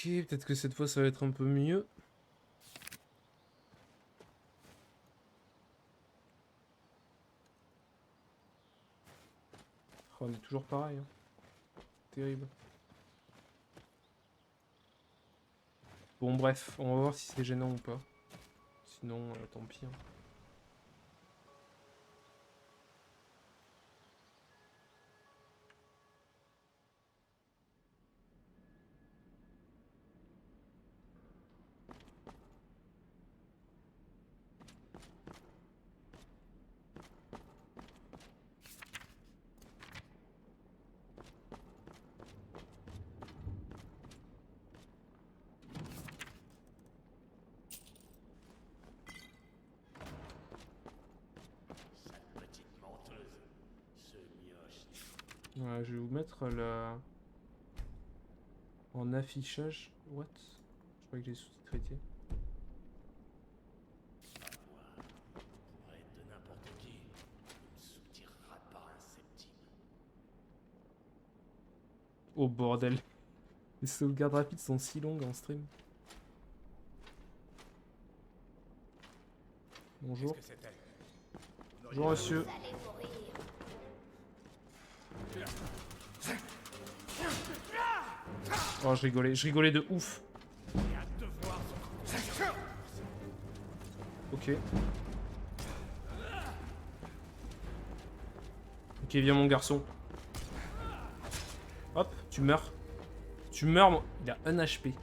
Ok, peut-être que cette fois ça va être un peu mieux. Oh, on est toujours pareil. Hein. Terrible. Bon bref, on va voir si c'est gênant ou pas. Sinon, tant pis. Hein. Ouais, je vais vous mettre la... en affichage. What? Je croyais que les sous-titres étaient. Oh bordel. Les sauvegardes rapides sont si longues en stream. Bonjour. Bonjour monsieur. Oh je rigolais de ouf. Ok. Ok, viens mon garçon. Hop, tu meurs. Tu meurs, moi. Il a 1 HP.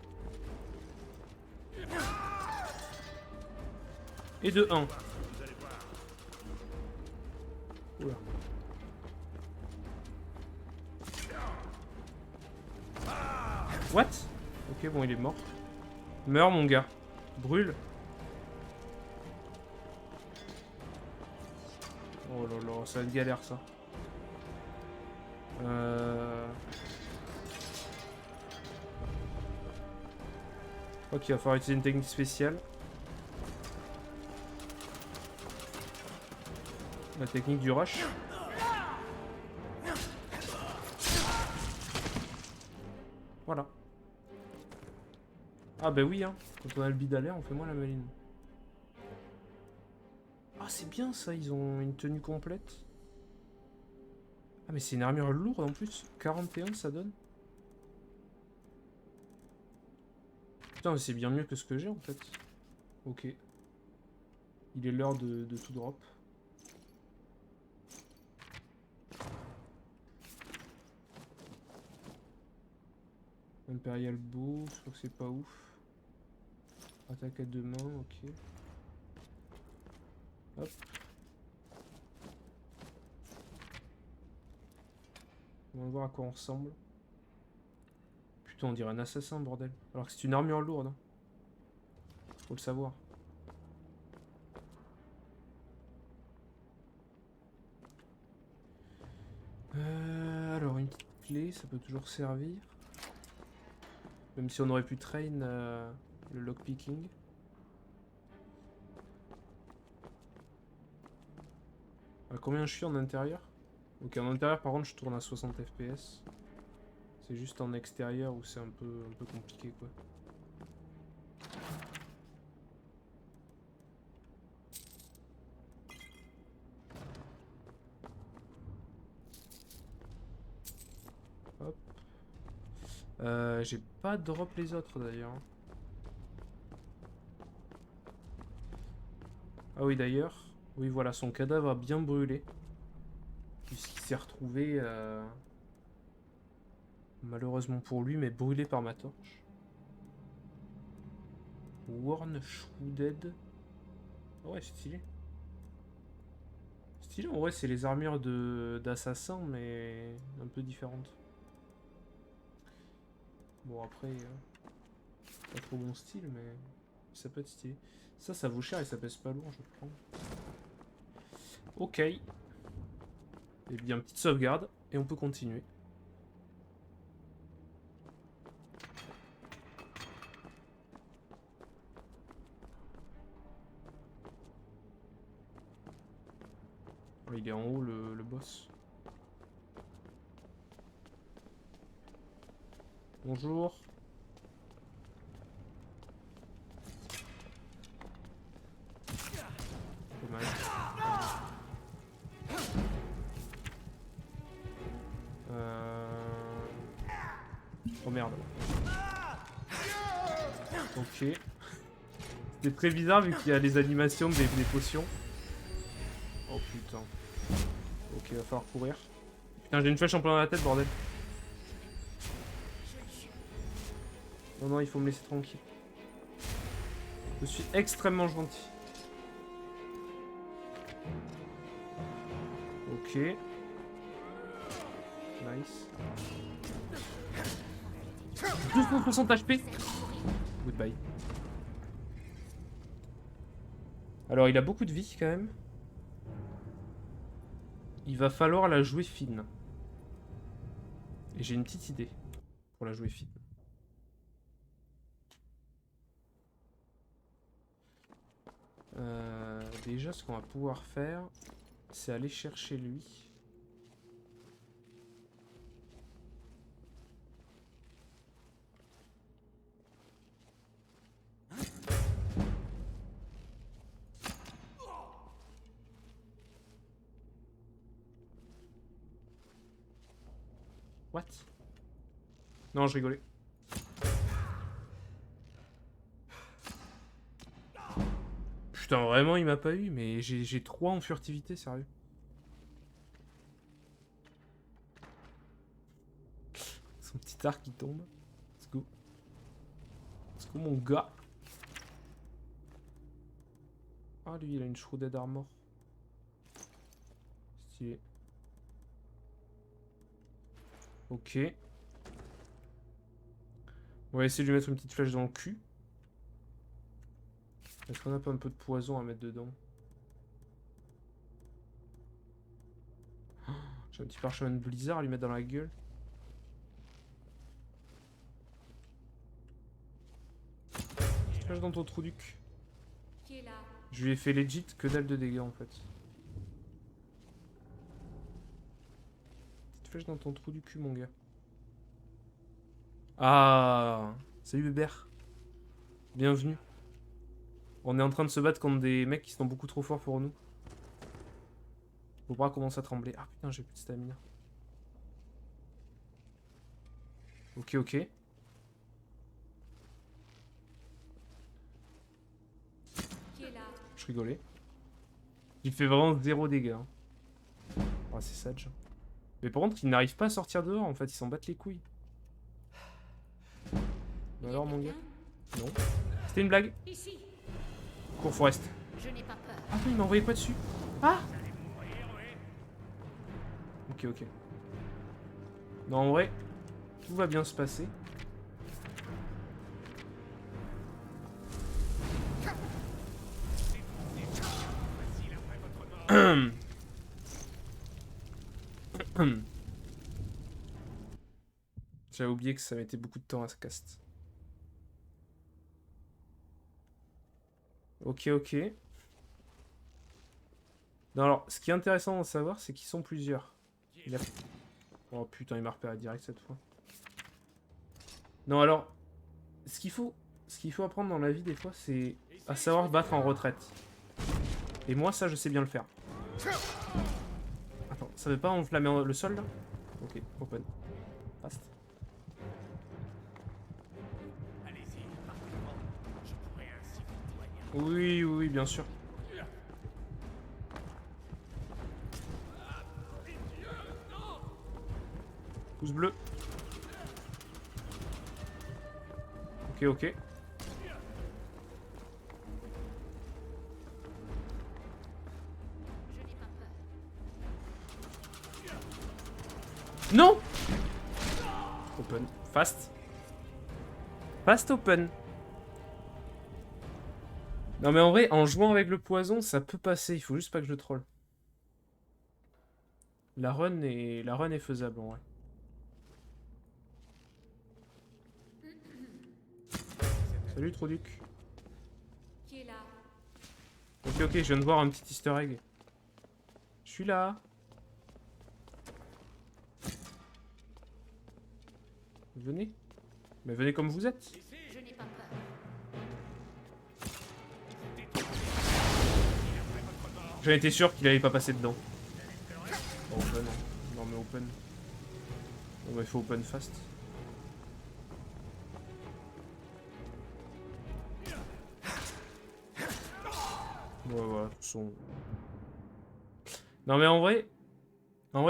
Et de 1. Oula. What? Ok, bon, il est mort. Meurs, mon gars. Brûle. Oh là là, ça va être galère, ça. Ok, il va falloir utiliser une technique spéciale. La technique du rush. Voilà. Ah bah oui, hein. Quand on a le bide à l'air, on fait moins la maline. Ah, c'est bien ça, ils ont une tenue complète. Ah, mais c'est une armure lourde en plus. 41, ça donne. Putain, mais c'est bien mieux que ce que j'ai en fait. Ok. Il est l'heure de tout drop. Imperial Bow, je crois que c'est pas ouf. Attaque à 2 mains, ok. Hop. On va voir à quoi on ressemble. Putain, on dirait un assassin, bordel. Alors que c'est une armure lourde. Hein. Faut le savoir. Alors, une petite clé, ça peut toujours servir. Même si on aurait pu train le lockpicking. À combien je suis en intérieur? Ok, en intérieur, par contre, je tourne à 60 FPS. C'est juste en extérieur où c'est un peu compliqué, quoi. Hop. J'ai pas drop les autres, d'ailleurs. Ah oui, d'ailleurs. Oui, voilà, son cadavre a bien brûlé. Puisqu'il s'est retrouvé, malheureusement pour lui, mais brûlé par ma torche. Worn Shrouded. Oh ouais, stylé. Stylé, en vrai, c'est les armures d'assassins, mais un peu différentes. Bon, après, pas trop bon style, mais ça peut être stylé. Ça vaut cher et ça pèse pas lourd, je prends. Ok. Et bien, petite sauvegarde, et on peut continuer. Oh, il est en haut, le boss. Bonjour. Oh merde. Ok. C'était très bizarre vu qu'il y a les animations des potions. Oh putain. Ok, il va falloir courir. Putain, j'ai une flèche en plein dans la tête, bordel. Non, non, il faut me laisser tranquille. Je suis extrêmement gentil. Ok. Nice. 12% HP. Goodbye. Alors, il a beaucoup de vie quand même. Il va falloir la jouer fine. Et j'ai une petite idée pour la jouer fine. Déjà, ce qu'on va pouvoir faire, c'est aller chercher lui. What? Non, je rigolais. Putain, vraiment, il m'a pas eu, mais j'ai 3 en furtivité, sérieux. Son petit arc qui tombe. Let's go. Let's go, mon gars. Ah, lui, il a une Shrouded Armor. Stylé. Ok. On va essayer de lui mettre une petite flèche dans le cul. Est-ce qu'on a pas un peu de poison à mettre dedans? J'ai un petit parchemin de blizzard à lui mettre dans la gueule. Petite flèche dans ton trou du cul. Je lui ai fait legit que dalle de dégâts en fait. Petite flèche dans ton trou du cul, mon gars. Ah, salut Bébert. Bienvenue. On est en train de se battre contre des mecs qui sont beaucoup trop forts pour nous. Vos bras commencent à trembler. Ah putain, j'ai plus de stamina. Ok, ok. Je rigolais. Il fait vraiment 0 dégâts. Oh, c'est sage. Mais par contre, il n'arrive pas à sortir dehors en fait, ils s'en battent les couilles. Mais alors, mon gars? Non. C'était une blague. Cours, Forest. Ah, il m'a envoyé quoi dessus? Ah! Ok, ok. Non, en vrai, tout va bien se passer. J'avais oublié que ça mettait beaucoup de temps à se cast. Ok, ok. Non, alors, ce qui est intéressant de savoir, c'est qu'ils sont plusieurs. Oh putain, il m'a repéré direct cette fois. Non, alors, ce qu'il faut apprendre dans la vie, des fois, c'est à savoir battre en retraite. Et moi, ça, je sais bien le faire. Attends, ça veut pas enflammer le sol, là? Ok, open. Fast. Oui, oui, oui, bien sûr. Pouce bleu. Ok, ok. Non! Open. Fast. Fast open. Non mais en vrai, en jouant avec le poison, ça peut passer. Il faut juste pas que je le troll. La run est faisable en vrai. Salut Troduc. Ok, ok, je viens de voir un petit easter egg. Je suis là. Venez. Mais venez comme vous êtes. J'en étais sûr qu'il allait pas passer dedans. Oh, open. Non mais open. Bon bah il faut open fast. Ouais, voilà, de toute façon. Non, mais en vrai,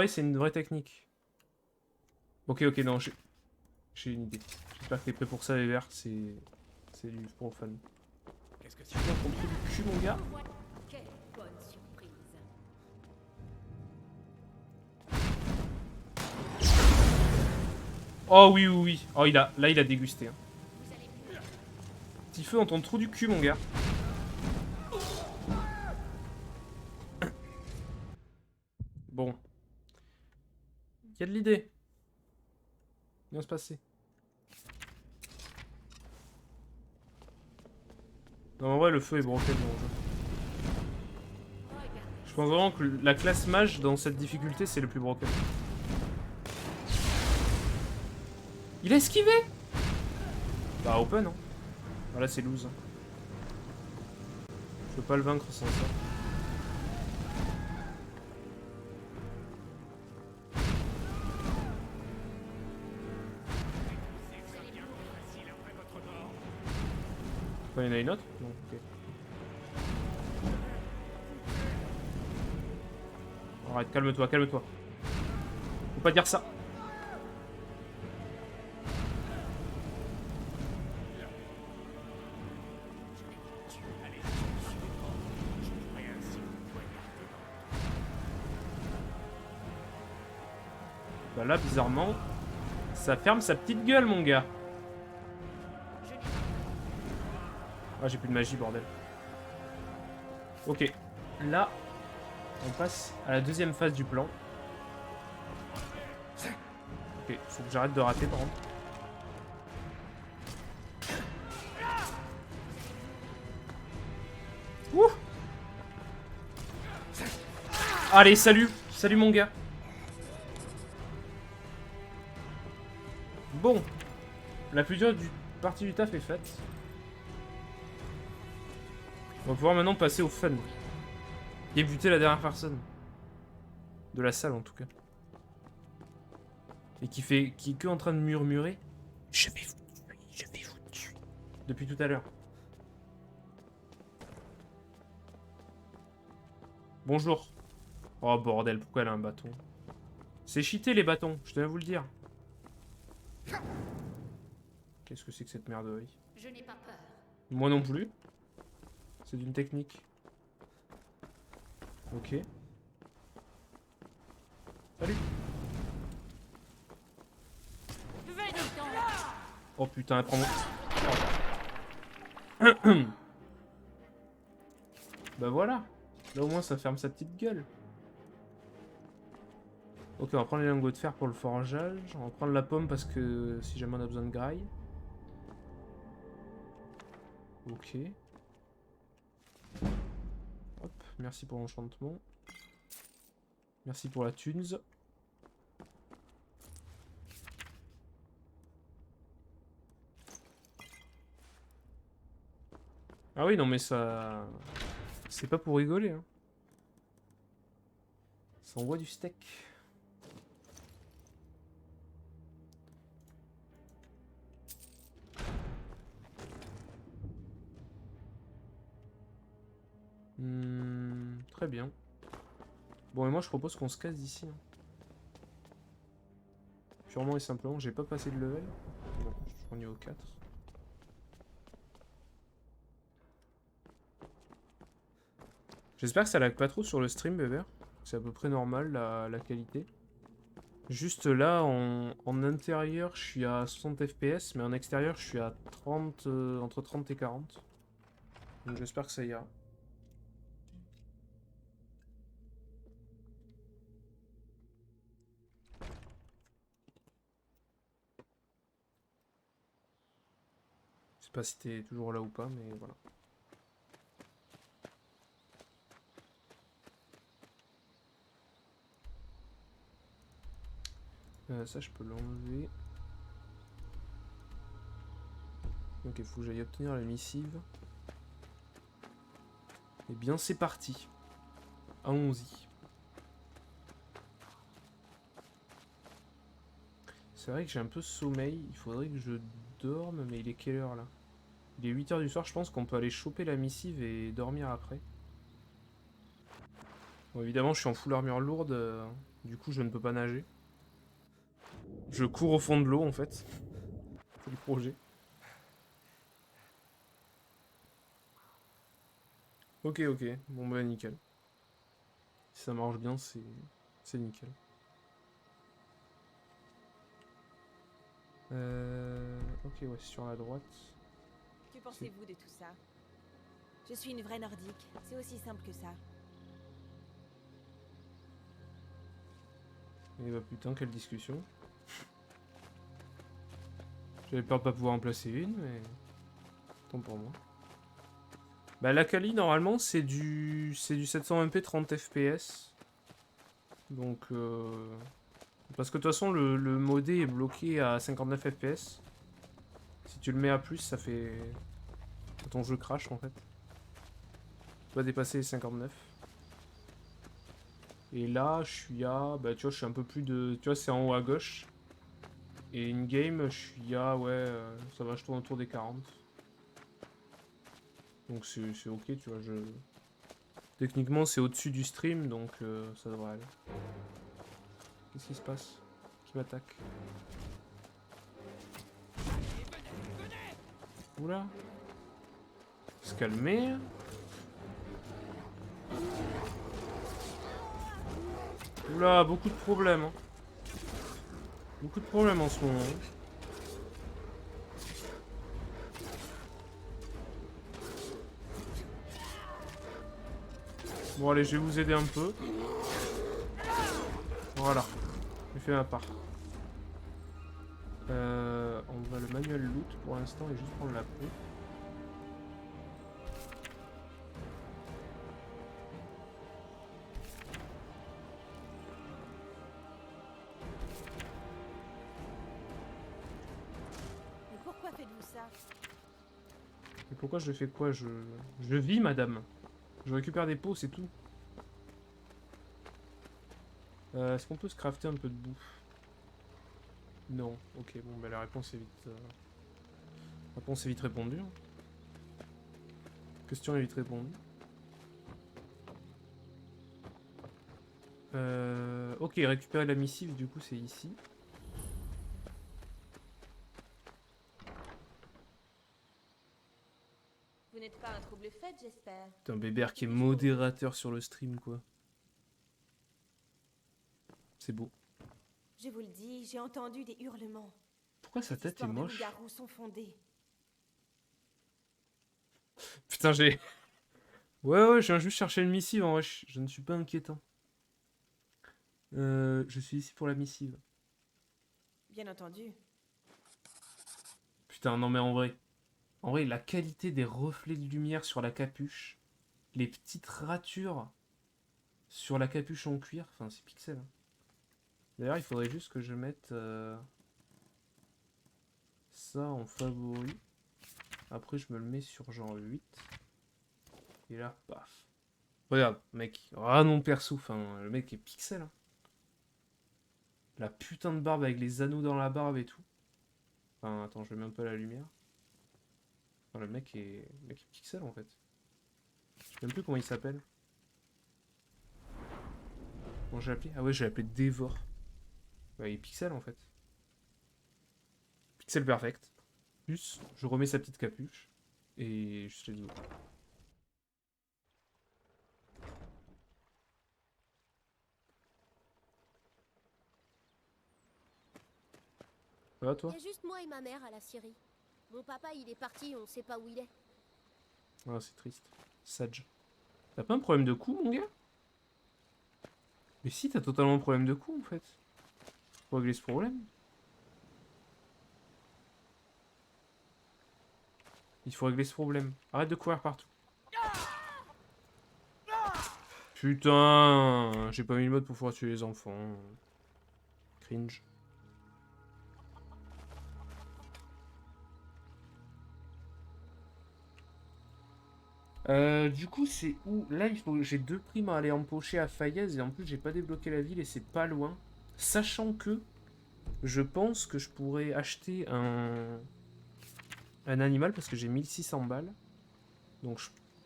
c'est une vraie technique. Ok, ok, non, j'ai une idée. J'espère que t'es prêt pour ça, les verts, c'est du pour fun. Qu'est-ce que Tu viens contre du cul, mon gars? Quelle bonne surprise. Oh oui, oui, oui. Oh, là, il a dégusté. Hein. Petit feu dans ton trou du cul, mon gars. Bon. Il y a de l'idée. Bien se passer. Non, en vrai, le feu est broken dans le jeu. Je pense vraiment que la classe mage dans cette difficulté, c'est le plus broken. Il a esquivé. Bah, open, hein. Ah, là, c'est loose. Hein. Je peux pas le vaincre sans ça. Enfin, il y en a une autre? Non, ok. Arrête, calme-toi, calme-toi. Faut pas dire ça. Bah là, bizarrement, ça ferme sa petite gueule, mon gars. Ah, j'ai plus de magie, bordel. Ok. Là, on passe à la deuxième phase du plan. Ok, faut que j'arrête de rater, par contre. Ouh! Allez, salut! Salut, mon gars! Bon. La plus dure partie du taf est faite. On va pouvoir maintenant passer au fun. Et buter la dernière personne. De la salle, en tout cas. Et qui est que en train de murmurer. Je vais vous tuer, je vais vous tuer. Depuis tout à l'heure. Bonjour. Oh bordel, pourquoi elle a un bâton? C'est cheaté les bâtons, je tenais à vous le dire. Qu'est-ce que c'est que cette merderie? Je n'ai pas peur. Moi non plus. C'est d'une technique. Ok. Salut. Oh putain, elle prend mon... Oh. Bah voilà. Là au moins ça ferme sa petite gueule. Ok, on va prendre les lingots de fer pour le forgeage. On va prendre la pomme parce que si jamais on a besoin de graille. Ok. Hop, merci pour l'enchantement. Merci pour la thunes. Ah oui, non mais ça... C'est pas pour rigoler, hein. Ça envoie du steak. Très bien. Bon, et moi je propose qu'on se casse d'ici. Hein. Purement et simplement, j'ai pas passé de level. Bon, je suis au niveau 4. J'espère que ça lag pas trop sur le stream, bébé. C'est à peu près normal la qualité. Juste là, en intérieur, je suis à 60 FPS, mais en extérieur, je suis à 30, entre 30 et 40. Donc j'espère que ça ira. Je sais pas si t'es toujours là ou pas, mais voilà. Ça, je peux l'enlever. Ok, il faut que j'aille obtenir la missive. Eh bien, c'est parti. Allons-y. C'est vrai que j'ai un peu sommeil. Il faudrait que je dorme, mais il est quelle heure là? Il est 8 h du soir, je pense qu'on peut aller choper la missive et dormir après. Bon, évidemment, je suis en full armure lourde, du coup, je ne peux pas nager. Je cours au fond de l'eau, en fait. C'est le projet. Ok, ok. Bon, bah, nickel. Si ça marche bien, c'est nickel. Ok, ouais, sur la droite. Que pensez-vous de tout ça? Je suis une vraie nordique, c'est aussi simple que ça. Et bah putain, quelle discussion. J'avais peur de pas pouvoir en placer une, mais... Tant pour moi. Bah la quali, normalement, c'est du 720p 30 fps. Donc, parce que de toute façon, le modé est bloqué à 59 fps. Si tu le mets à plus, ça fait... Ton jeu crash, en fait. Tu vas dépasser les 59. Et là, je suis à... Bah, tu vois, je suis un peu plus de... Tu vois, c'est en haut à gauche. Et in-game, je suis à... Ouais, ça va, je tourne autour des 40. Donc c'est ok, tu vois, Techniquement, c'est au-dessus du stream, donc ça devrait aller. Qu'est-ce qui se passe? Qui m'attaque? Oula. Se calmer. Oula, beaucoup de problèmes. Hein. Beaucoup de problèmes en ce moment. Hein. Bon, allez, je vais vous aider un peu. Voilà. J'ai fait ma part. On va le manuel loot pour l'instant et juste prendre la peau. Mais pourquoi faites-vous ça? Et pourquoi je fais quoi? Je vis, madame. Je récupère des pots, c'est tout. Est-ce qu'on peut se crafter un peu de bouffe? Non. Ok, bon, bah la réponse est vite... Réponse est vite répondue. Question est vite répondue. Ok, récupérer la missive, du coup, c'est ici. Vous n'êtes pas un trouble fait, j'espère. Putain, Bébert qui est modérateur sur le stream, quoi. C'est beau. Je vous le dis, j'ai entendu des hurlements. Pourquoi sa Ces tête est histoires de moche? loups-garous sont fondées. Putain, j'ai... Ouais, je viens juste chercher une missive, en vrai, je ne suis pas inquiétant. Je suis ici pour la missive. Bien entendu. Putain, non mais en vrai... En vrai, la qualité des reflets de lumière sur la capuche, les petites ratures sur la capuche en cuir, enfin, c'est pixel. Hein. D'ailleurs, il faudrait juste que je mette ça en favori. Après, je me le mets sur genre 8. Et là, paf. Regarde, mec. Ah non, perso. Enfin, le mec est pixel. Hein. La putain de barbe avec les anneaux dans la barbe et tout. Enfin, attends, je mets un peu la lumière. Enfin, le mec est pixel en fait. Je sais même plus comment il s'appelle. Comment j'ai appelé? Ah ouais, j'ai appelé Dévore. Ouais, il est pixel en fait. Pixel perfect. Plus, je remets sa petite capuche. Et je te dis. Ça va toi? Il y a juste moi et ma mère à la Syrie. Mon papa, il est parti, on sait pas où il est. Ah, c'est triste. Sage. T'as pas un problème de cou, mon gars? Mais si, t'as totalement un problème de cou en fait. Faut régler ce problème. Il faut régler ce problème. Arrête de courir partout. Putain, j'ai pas mis le mode pour pouvoir tuer les enfants. Cringe. Du coup, c'est où? Là, il faut... j'ai 2 primes à aller empocher à Fayez et en plus, j'ai pas débloqué la ville et c'est pas loin. Sachant que je pense que je pourrais acheter un animal parce que j'ai 1600 balles. Donc,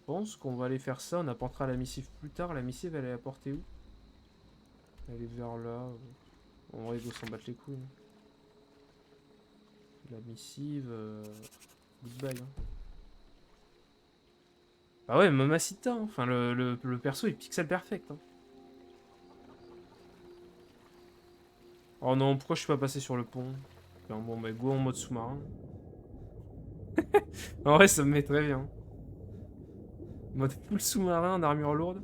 pense qu'on va aller faire ça. On apportera la missive plus tard. La missive, elle est apportée où? Elle est vers là. En vrai, il doit s'en battre les couilles. La missive... Goodbye. Hein. Ah ouais, Mamacita. Hein. Enfin, le perso est pixel perfect. Hein. Oh non, pourquoi je suis pas passé sur le pont? Enfin, bon, bah go en mode sous-marin. En vrai, ça me met très bien. Mode full sous-marin en armure lourde.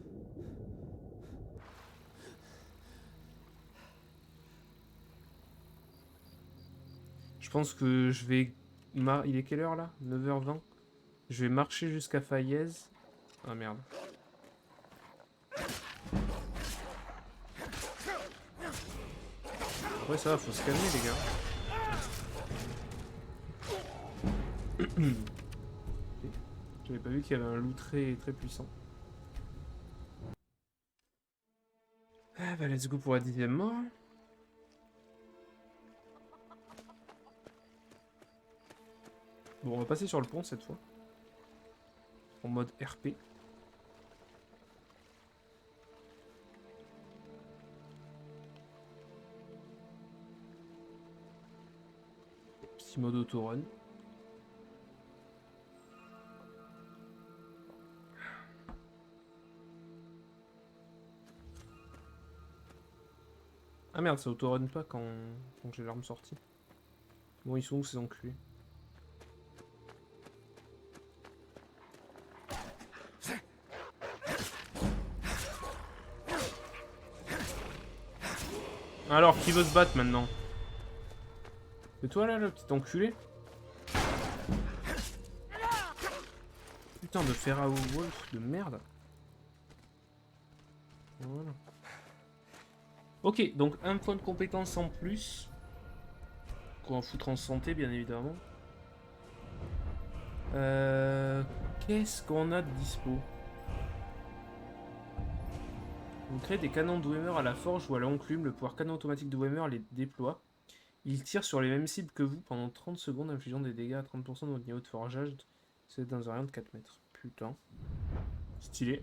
Je pense que je vais... Il est quelle heure là? 9h20. Je vais marcher jusqu'à Fayez. Ah merde. Ouais, ça va, faut se calmer, les gars. Ok. J'avais pas vu qu'il y avait un loup très, très puissant. Ah bah, let's go pour la 10e mort. Bon, on va passer sur le pont cette fois. En mode RP. Petit mode autorun. Ah merde, ça autorun pas quand j'ai l'arme sortie. Bon, ils sont où ces enculés? Alors, qui veut se battre maintenant? C'est toi là, le petit enculé? Putain de Pharaoh Wolf de merde. Voilà. Ok, donc un point de compétence en plus. Qu'on va foutre en santé, bien évidemment. Qu'est-ce qu'on a de dispo? Vous créez des canons de Dwemer à la forge ou à l'enclume. Le pouvoir canon automatique de Dwemer les déploie. Il tire sur les mêmes cibles que vous pendant 30 secondes, infligeant des dégâts à 30% de votre niveau de forgeage. C'est dans un rayon de 4 mètres. Putain. Stylé.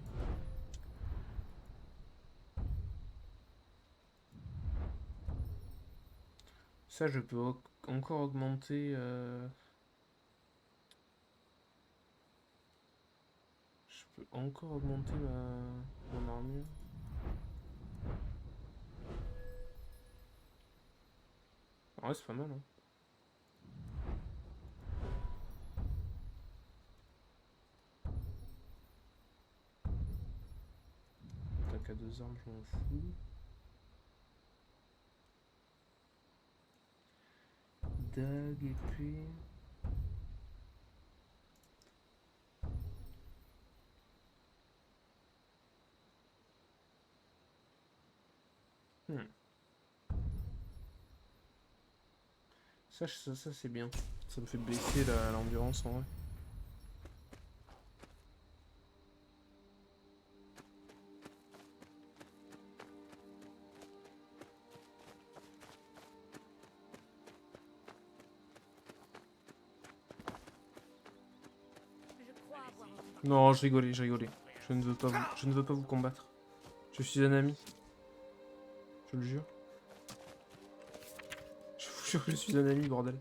Ça, je peux encore augmenter... Je peux encore augmenter mon armure. Ah ouais, c'est pas mal. Hein. Attaque à 2 armes, je m'en fous. Dague, épée... Ça c'est bien. Ça me fait baisser l'endurance en vrai. Non, je rigolais, je rigolais. Je ne veux pas vous combattre. Je suis un ami. Je le jure. Je vous jure que je suis un ami, bordel.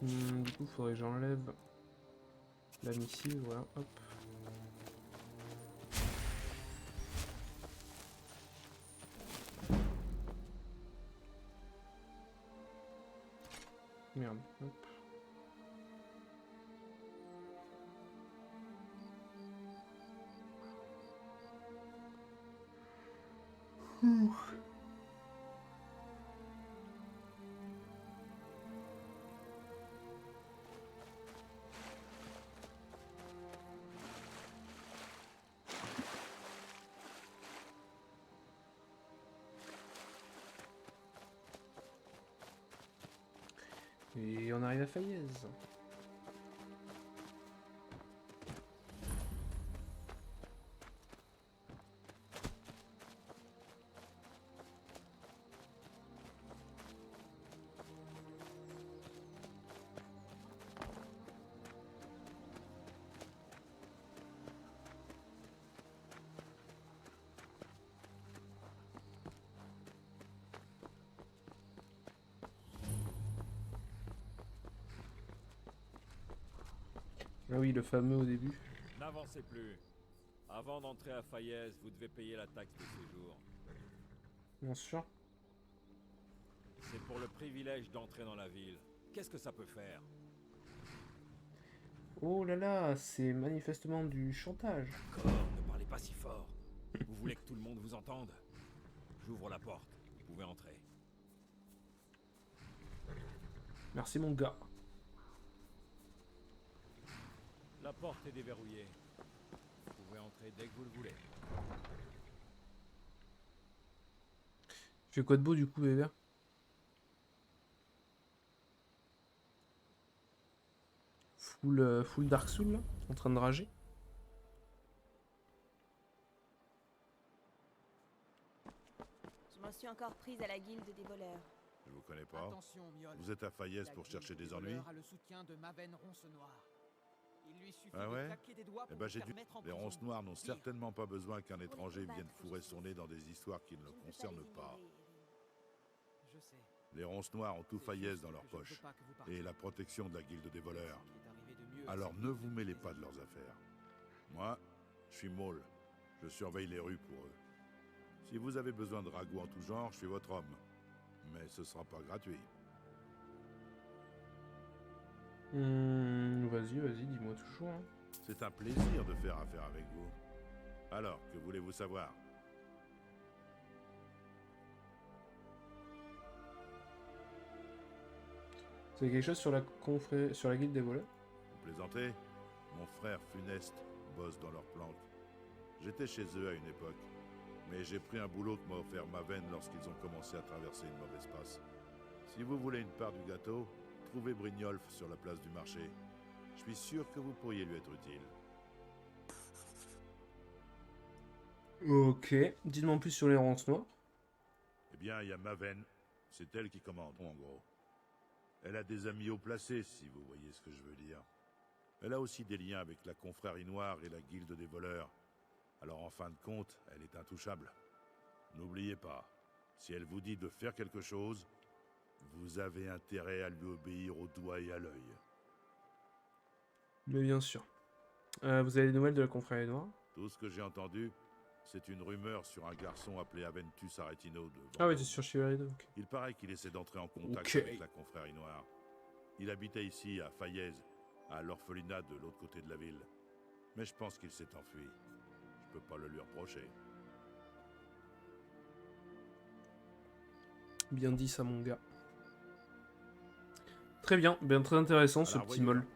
Du coup, faudrait que j'enlève la missive, voilà, hop. Merde, hop. Et on arrive à Faillaise. Ah oui, le fameux au début. N'avancez plus. Avant d'entrer à Faillaise, vous devez payer la taxe de séjour. Bien sûr. C'est pour le privilège d'entrer dans la ville. Qu'est-ce que ça peut faire? Oh là là, c'est manifestement du chantage. D'accord, ne parlez pas si fort. Vous voulez que tout le monde vous entende? J'ouvre la porte. Vous pouvez entrer. Merci mon gars. La porte est déverrouillée. Vous pouvez entrer dès que vous le voulez. Tu fais quoi de beau du coup, bébé? Full Dark Soul là, en train de rager. Je m'en suis encore prise à la guilde des voleurs. Je vous connais pas. Attention, Miol. Vous êtes à Faillaise La pour guilde chercher des voleurs ennuis? a le soutien de Maven Ronce-Noir. Il lui suffit Ah de ouais? claquer des doigts Eh pour ben vous j'ai faire dû... mettre en Les prison. ronces noires n'ont Pire, certainement pas besoin qu'un Pour les étranger combattre, vienne je fourrer suis son nez dans des histoires qui ne le Je ne veux pas concernent les pas. ignorer, Erin. je sais. Les ronces noires ont tout C'est Faillaise juste dans leur que je ne poche. veux pas que vous partiez. Et la protection de la guilde des voleurs. Ce qui est arrivé de mieux à Alors cette ne guilde vous mêlez depuis pas des de leurs années. affaires. Moi, je suis Maul. Je surveille les rues pour eux. Si vous avez besoin de ragoûts en tout genre, je suis votre homme. Mais ce sera pas gratuit. Vas-y, dis-moi toujours. Hein. C'est un plaisir de faire affaire avec vous. Alors, que voulez-vous savoir? C'est quelque chose sur sur la guilde des voleurs? Vous plaisantez? Mon frère funeste bosse dans leur planque. J'étais chez eux à une époque. Mais j'ai pris un boulot que m'a offert Maven lorsqu'ils ont commencé à traverser une mauvaise passe. Si vous voulez une part du gâteau, trouvez Brynjolf sur la place du marché. Je suis sûr que vous pourriez lui être utile. Ok. Dites-moi en plus sur les ronces noires. Eh bien, il y a Maven. C'est elle qui commande, en gros. Elle a des amis haut placés, si vous voyez ce que je veux dire. Elle a aussi des liens avec la confrérie noire et la guilde des voleurs. Alors en fin de compte, elle est intouchable. N'oubliez pas, si elle vous dit de faire quelque chose, vous avez intérêt à lui obéir au doigt et à l'œil. Mais bien sûr. Vous avez des nouvelles de la confrérie noire? Tout ce que j'ai entendu, c'est une rumeur sur un garçon appelé Aventus Aretino de Ah ouais, Vendôme. c'est sur Chivarido, ok. Il paraît qu'il essaie d'entrer en contact Ok. avec la confrérie noire. Il habitait ici, à Faillaise, à l'orphelinat de l'autre côté de la ville. Mais je pense qu'il s'est enfui. Je peux pas le lui reprocher. Bien dit ça, mon gars. Très bien, bien très intéressant ce Alors, petit voyez-le. moll.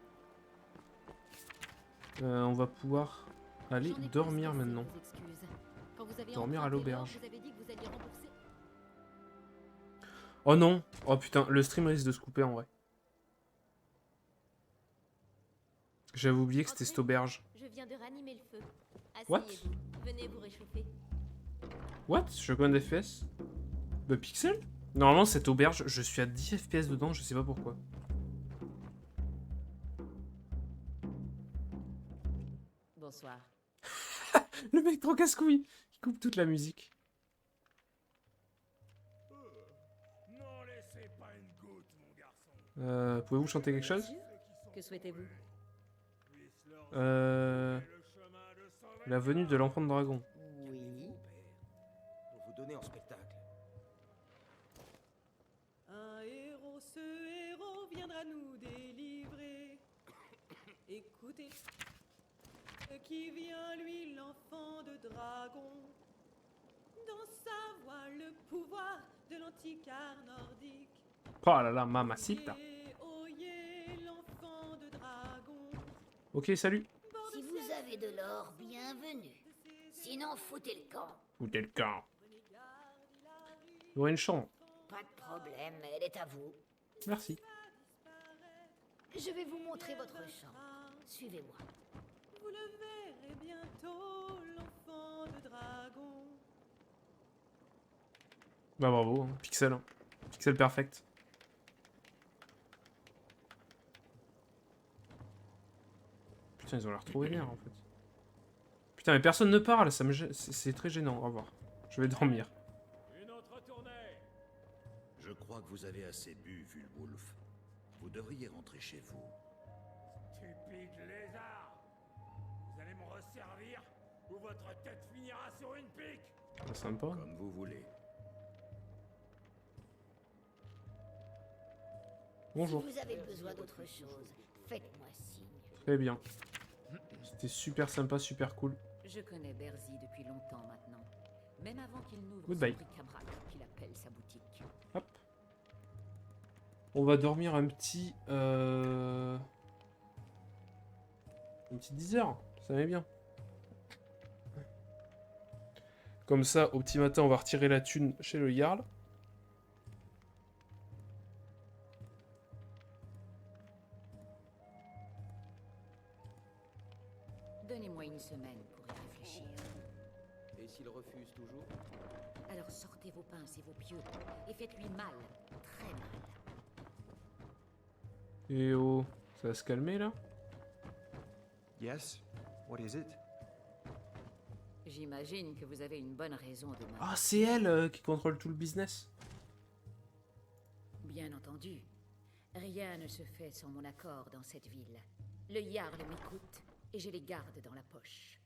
On va pouvoir aller J'en ai dormir presque assez, maintenant. vos excuses. Quand vous avez Dormir à emprunté l'auberge. l'or, vous avez dit que vous alliez rembourser. Oh non! Oh putain, le stream risque de se couper en vrai. J'avais oublié que c'était cette auberge. Je viens de ranimer le feu. What? Asseyez-vous. Venez vous réchauffer. What? Je suis à combien d'FPS? Bah pixel? Normalement cette auberge, je suis à 10 FPS dedans, je sais pas pourquoi. Bonsoir. Le mec trop casse-couille! Il coupe toute la musique. N'en laissez pas une goutte, mon garçon. Pouvez-vous chanter quelque chose? Que souhaitez-vous? La venue de l'enfant de dragon. Oui. Pour vous donner en spectacle. Un héros, ce héros viendra nous délivrer. Écoutez, qui vient lui l'enfant de dragon. Dans sa voix le pouvoir de l'antique art nordique. Oh là là, mamacita. Oyez, l'enfant de dragon. Ok, salut. Si vous avez de l'or, bienvenue. Sinon, foutez le camp. Foutez le camp. Il y aurait une chambre. Pas de problème, elle est à vous. Merci. Je vais vous montrer votre champ. Suivez-moi. Vous le verrez bientôt, l'enfant de dragon. Bah bravo, hein. Pixel. Hein. Pixel perfect. Putain, ils ont l'air trop vénères en fait. Putain, mais personne ne parle, ça me c'est très gênant. Au revoir. Je vais dormir. Une autre tournée. Je crois que vous avez assez bu, Vulwolf. Vous devriez rentrer chez vous. Stupide lézard. Vous allez me resservir ou votre tête finira sur une pique. C'est sympa. Comme vous voulez. Bonjour. Si vous avez besoin d'autre chose, faites-moi signe. Très bien. C'était super sympa, super cool. Je connais Berzy depuis longtemps maintenant. Même avant qu'il n'ouvre son Goodbye. bric-à-brac qu'il appelle sa boutique. Hop. On va dormir un petit... Une petite 10 heures. Ça m'est bien. Comme ça, au petit matin, on va retirer la thune chez le Jarl. Donnez-moi une semaine pour y réfléchir. Et s'il refuse toujours? Alors sortez vos pinces et vos pieux et faites-lui mal, très mal. Et oh, ça va se calmer là? Yes? What is it? J'imagine que vous avez une bonne raison de Ah, c'est elle qui contrôle tout le business. Bien entendu. Rien ne se fait sans mon accord dans cette ville. Le Jarl m'écoute et je les garde dans la poche.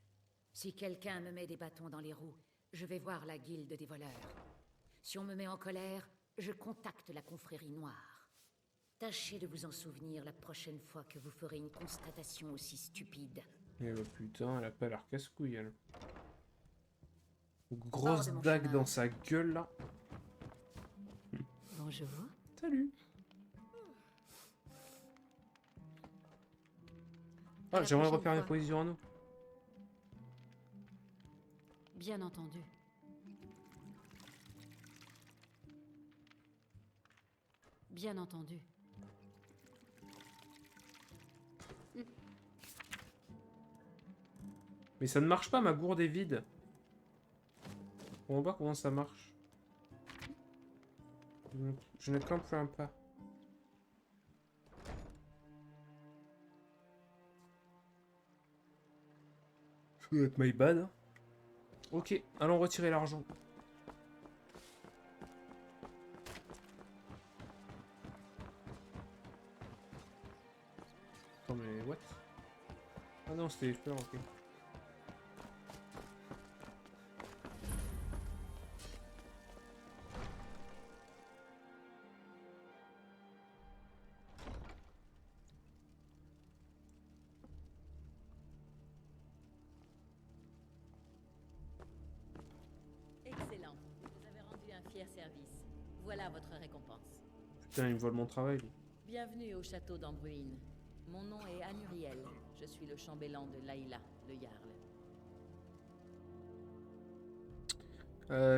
Si quelqu'un me met des bâtons dans les roues, je vais voir la guilde des voleurs. Si on me met en colère, je contacte la confrérie noire. Tâchez de vous en souvenir la prochaine fois que vous ferez une constatation aussi stupide. Eh bah putain, elle a pas l'air casse-couille elle. Grosse Hors de mon dague chemin. dans sa gueule là. Bonjour. Salut. À Ah, la j'aimerais prochaine repérer mes fois. positions à nous. Bien entendu. Bien entendu. Mais ça ne marche pas, ma gourde est vide. On voit comment ça marche. Je ne comprends pas. Ça doit être my bad. Hein. Ok, allons retirer l'argent. Attends, mais what? Ah non, c'était les fleurs, ok. Excellent. Vous avez rendu un fier service. Voilà votre récompense. Putain, il me vole mon travail. lui. Bienvenue au château d'Ambruine. Mon nom est Anuriel. Je suis le chambellan de Laïla, le Jarl.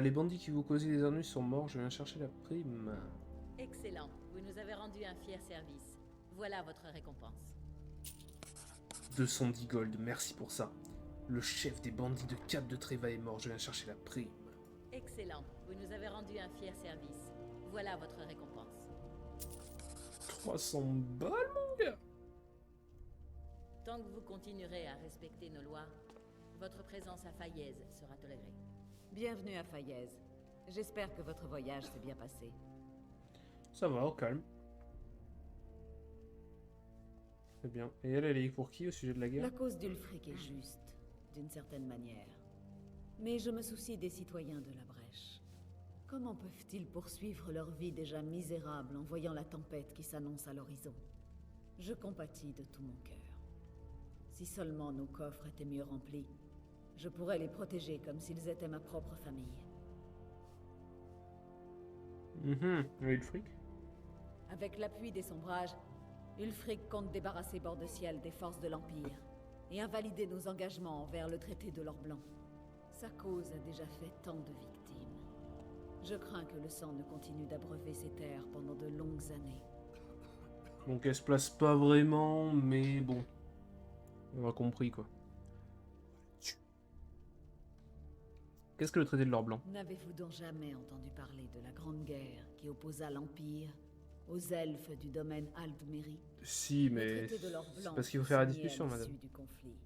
Les bandits qui vous causaient des ennuis sont morts, je viens chercher la prime. Excellent. Vous nous avez rendu un fier service. Voilà votre récompense. 210 gold, merci pour ça. Le chef des bandits de Cap de Tréva est mort, je viens chercher la prime. Excellent. Vous nous avez rendu un fier service. Voilà votre récompense. 300 balles, mon gars. Tant que vous continuerez à respecter nos lois, votre présence à Faillaise sera tolérée. Bienvenue à Faillaise. J'espère que votre voyage s'est bien passé. Ça va, au calme. Très bien. Et elle est pour qui au sujet de la guerre? La cause d'Ulfric est juste, d'une certaine manière. Mais je me soucie des citoyens de la Brèche. Comment peuvent-ils poursuivre leur vie déjà misérable en voyant la tempête qui s'annonce à l'horizon? Je compatis de tout mon cœur. Si seulement nos coffres étaient mieux remplis, je pourrais les protéger comme s'ils étaient ma propre famille. Le fric. Avec l'appui des sombrages, Ulfric compte débarrasser Bord-de-Ciel des forces de l'Empire et invalider nos engagements envers le traité de l'Or Blanc. Sa cause a déjà fait tant de victimes. Je crains que le sang ne continue d'abreuver ces terres pendant de longues années. Donc elle se place pas vraiment, mais bon. On a compris quoi. Qu'est-ce que le traité de l'or blanc? N'avez-vous donc jamais entendu parler de la Grande Guerre qui opposa l'Empire aux elfes du domaine Aldmeri? Si, mais Le traité de l'or c'est blanc parce qu'il faut fut faire la signé à discussion, l'issue madame. du conflit.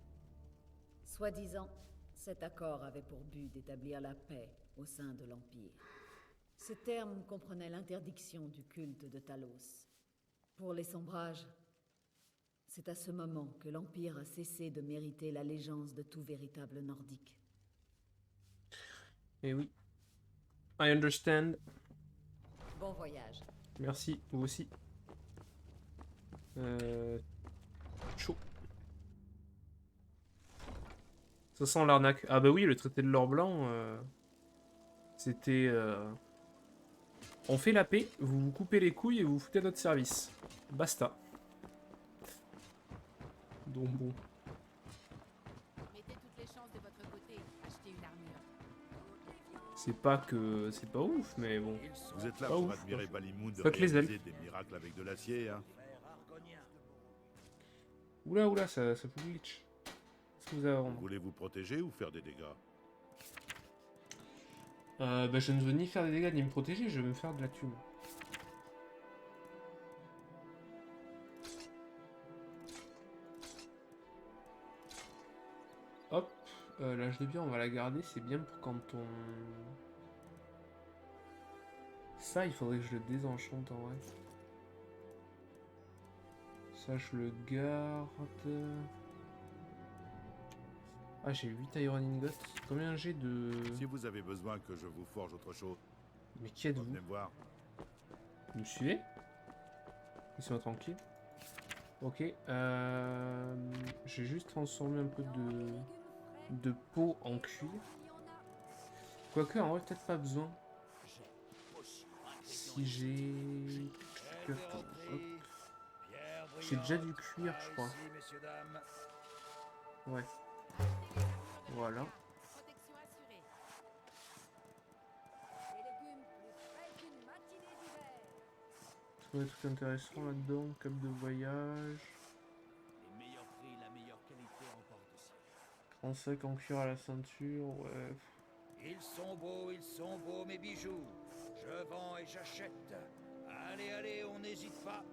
Soi-disant, cet accord avait pour but d'établir la paix au sein de l'Empire. Ce terme comprenait l'interdiction du culte de Talos. Pour les Sombrages, c'est à ce moment que l'Empire a cessé de mériter l'allégeance de tout véritable Nordique. Eh oui. I understand. Bon voyage. Merci, vous aussi. Chaud. Ça sent l'arnaque. Ah bah oui, le traité de l'or blanc, c'était... On fait la paix, vous vous coupez les couilles et vous vous foutez à notre service. Basta. Donc bon. Mettez toutes les chances de votre côté. Achetez une armure. C'est pas que... C'est pas ouf, mais bon. Vous êtes là Pas pour ouf, admirer quoi. Balimoun de Fuck les réaliser elfes. des miracles avec de l'acier, hein. Oula, oula, ça fout glitch. Qu'est-ce que vous avez à vendre? Voulez vous protéger ou faire des dégâts? Bah je ne veux ni faire des dégâts ni me protéger, je veux me faire de la thune. Hop, l'âge de bière on va la garder, c'est bien pour quand on... Ça il faudrait que je le désenchante en vrai. Ça je le garde... Ah j'ai 8 Iron Ingots. Combien j'ai de... Si vous avez besoin que je vous forge autre chose, Mais qui êtes-vous? venez me voir. Vous me suivez? Laissez-moi tranquille. Ok. J'ai juste transformé un peu de peau en cuir. Quoique en vrai peut-être pas besoin. Si j'ai... Hop. J'ai déjà du cuir je crois. Ouais. Voilà. Protection assurée. Des légumes plus frais qu'une matinée d'hiver. Trouver des trucs intéressants là-dedans. Cap de voyage. Les meilleurs prix, la meilleure qualité en porte-ciel. 35 en cuir à la ceinture. Ouais. Ils sont beaux mes bijoux. Je vends et j'achète. Allez, allez, on n'hésite pas.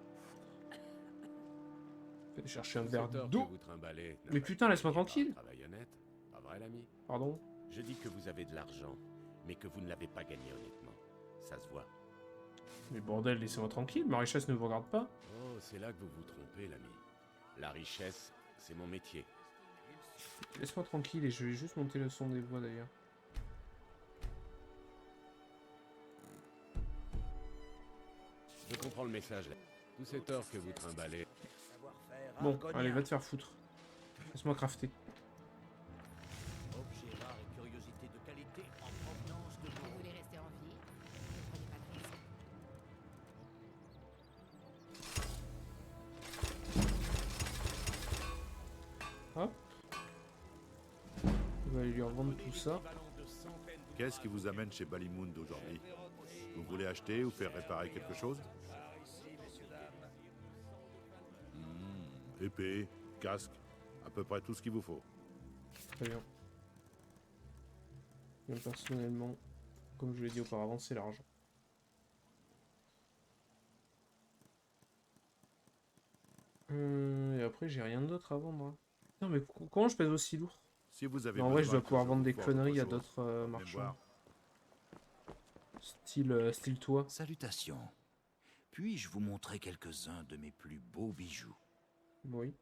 Je vais chercher un C'est verre tort que d'eau. vous trimballez n'a Mais pas putain, été laisse-moi gagné par tranquille. un travail honnête, pas vrai l'ami? Pardon? Je dis que vous avez de l'argent, mais que vous ne l'avez pas gagné honnêtement. Ça se voit. Mais bordel, laissez-moi tranquille. Ma richesse ne vous regarde pas. Oh, c'est là que vous vous trompez, l'ami. La richesse, c'est mon métier. Laisse-moi tranquille et je vais juste monter le son des voix d'ailleurs. Je comprends le message là. Tous ces torts que vous trimballez. Bon, allez, va te faire foutre. Laisse-moi crafter. Objets rares et curiosités de qualité en provenance de Vous voulez rester en vie? Ne prenez pas de risque. Hop. On va aller lui revendre tout ça. Qu'est-ce qui vous amène chez Balimoun d'aujourd'hui? Vous voulez acheter ou faire réparer quelque chose? Épée, casque, à peu près tout ce qu'il vous faut. Très bien. Moi, personnellement, comme je l'ai dit auparavant, c'est l'argent. Et après, j'ai rien d'autre à vendre. Hein. Non, mais comment je pèse aussi lourd? Si vous avez En vrai, je besoin dois pouvoir que vendre vous des forge conneries à autre chose, d'autres venez me marchands. voir. Style toi. Salutations. Puis-je vous montrer quelques-uns de mes plus beaux bijoux? Oui.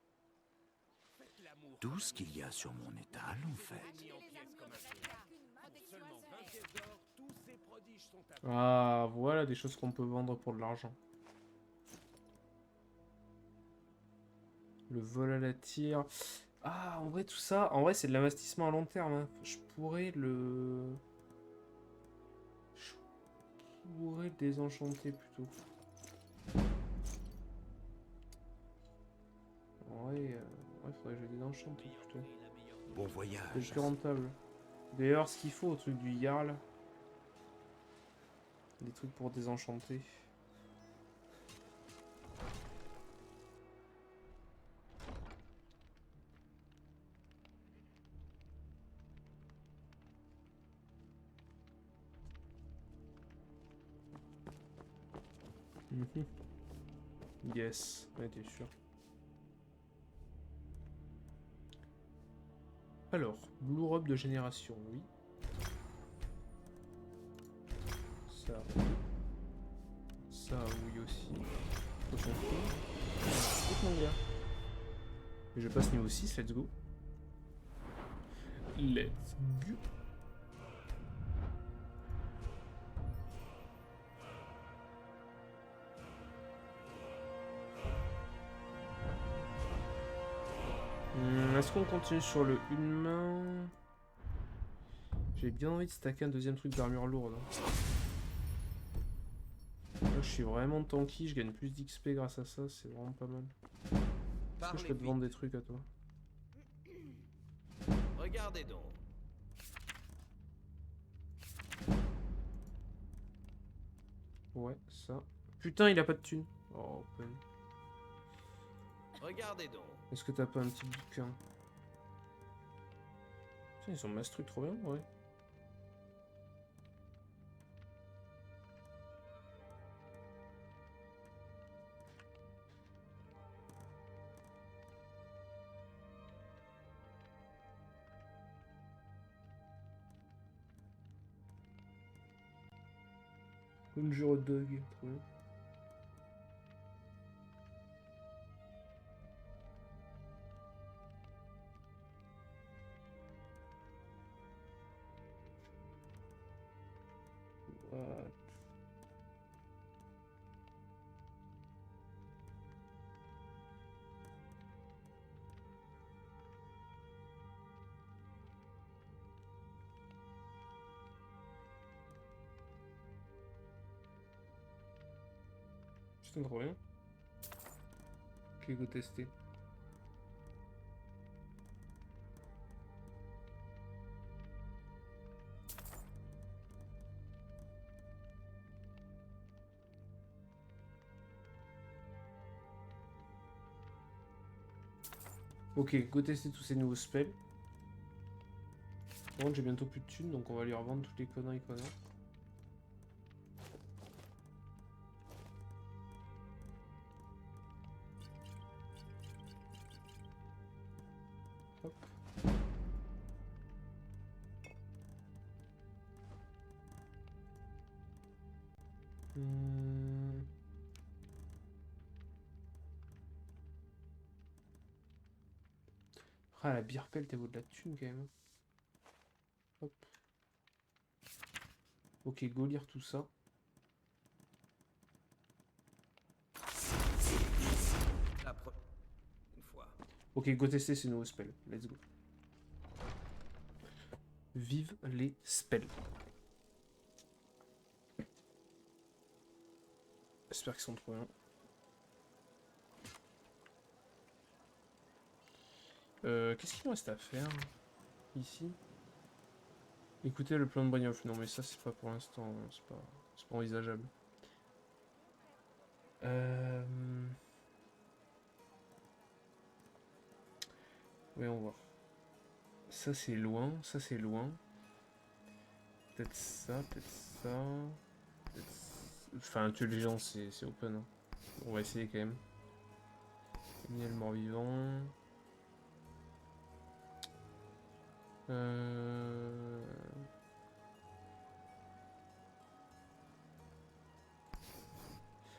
Tout ce qu'il y a sur mon étal, en fait. Achetez les armures de Zakia. Protection assurée. Ah, voilà des choses qu'on peut vendre pour de l'argent. Le vol à la tire. Ah, en vrai, tout ça, en vrai, c'est de l'investissement à long terme. Hein. Je pourrais le désenchanter plutôt. En vrai, ouais, faudrait que je le désenchante plutôt. Bon voyage. C'est plus rentable. D'ailleurs, ce qu'il faut au truc du Jarl. Des trucs pour désenchanter. Mhm. Yes, ouais, t'es sûr. Alors, Blue Robe de génération, oui. Ça, oui. Ça, oui aussi. Faut s'en foutre. Écoute mon gars. Et je passe niveau 6, let's go. Let's go. Est-ce qu'on continue sur le une main? J'ai bien envie de stacker un deuxième truc d'armure lourde. Là, je suis vraiment tanky, je gagne plus d'XP grâce à ça, c'est vraiment pas mal. Est-ce que je peux te vendre des trucs à toi? Regardez donc. Ouais, ça. Putain, il a pas de thune. Oh, open. Regardez donc. Est-ce que t'as pas un petit bouquin? Putain, ils ont mass truc trop bien, ouais. Conjure hot dog, trop bien. What? Putain, trop bien. Ok, go tester. Ok, go tester tous ces nouveaux spells. Par contre, j'ai bientôt plus de thunes, donc on va lui revendre toutes les conneries qu'on a. Hop. Ah, la bière pelle, t'as vaut de la thune quand même. Hop. Ok, go lire tout ça. Une fois. Ok, go tester ces nouveaux spells. Let's go. Vive les spells. J'espère qu'ils sont trop bien. Qu'est-ce qu'il me reste à faire ici? Écoutez le plan de Brignoff. Non mais ça c'est pas pour l'instant, c'est pas envisageable. Voyons voir. Ça c'est loin, ça c'est loin. Peut-être ça, peut-être ça. Enfin, tuer les gens c'est open. Hein. On va essayer quand même. Miel mort-vivant.